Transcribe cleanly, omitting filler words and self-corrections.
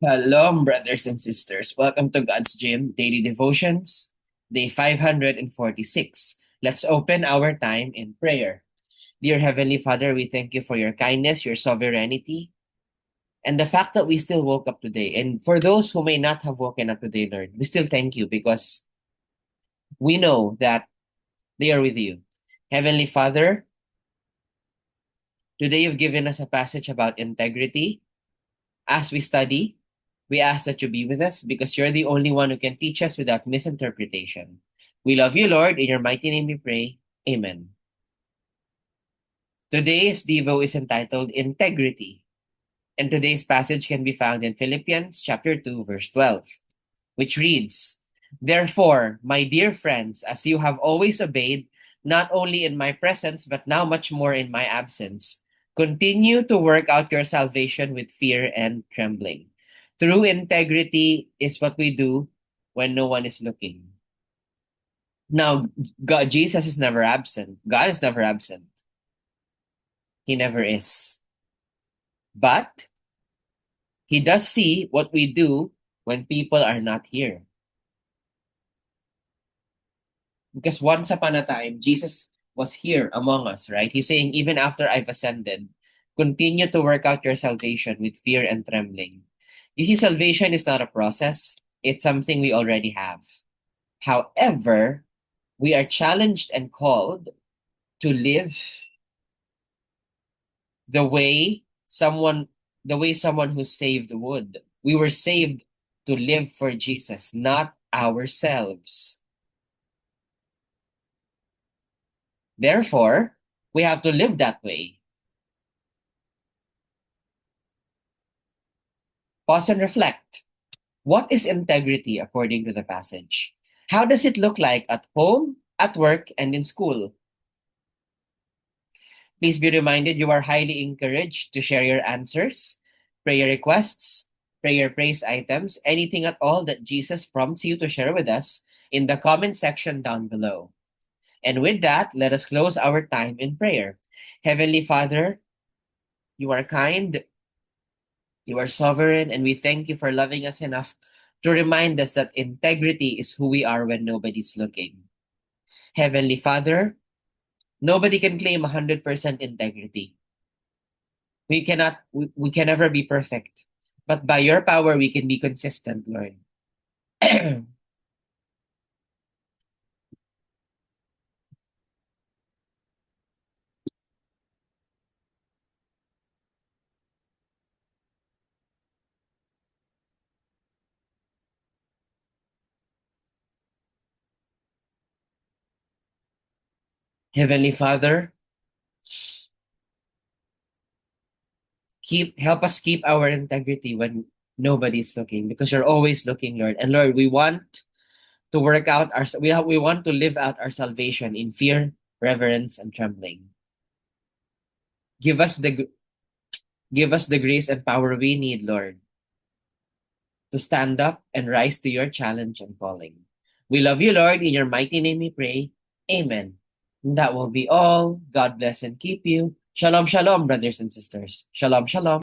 Shalom, brothers and sisters. Welcome to God's Gym Daily Devotions, day 546. Let's open our time in prayer. Dear Heavenly Father, we thank you for your kindness, your sovereignty, and the fact that we still woke up today. And for those who may not have woken up today, Lord, we still thank you because we know that they are with you. Heavenly Father, today you've given us a passage about integrity. As we study, we ask that you be with us because you're the only one who can teach us without misinterpretation. We love you, Lord. In your mighty name we pray. Amen. Today's Devo is entitled Integrity, and today's passage can be found in Philippians chapter 2, verse 12, which reads, Therefore, my dear friends, as you have always obeyed, not only in my presence, but now much more in my absence, continue to work out your salvation with fear and trembling. True integrity is what we do when no one is looking. Now, Jesus is never absent. God is never absent. He never is. But he does see what we do when people are not here. Because once upon a time, Jesus was here among us, right? He's saying, even after I've ascended, continue to work out your salvation with fear and trembling. You see, salvation is not a process. It's something we already have. However, we are challenged and called to live the way someone who's saved would. We were saved to live for Jesus, not ourselves. Therefore, we have to live that way. Pause and reflect. What is integrity according to the passage? How does it look like at home, at work, and in school? Please be reminded you are highly encouraged to share your answers, prayer requests, prayer praise items, anything at all that Jesus prompts you to share with us in the comment section down below. And with that, let us close our time in prayer. Heavenly Father, you are kind, you are sovereign, and we thank you for loving us enough to remind us that integrity is who we are when nobody's looking. Heavenly Father, nobody can claim 100% integrity. We can never be perfect. But by your power, we can be consistent, Lord. Heavenly Father, help us keep our integrity when nobody's looking, because you're always looking, Lord. And Lord, we want to work out we want to live out our salvation in fear, reverence, and trembling. Give us the give us the grace and power we need, Lord, to stand up and rise to your challenge and calling. We love you, Lord. In your mighty name we pray. Amen. And that will be all. God bless and keep you. Shalom, shalom, brothers and sisters. Shalom, shalom.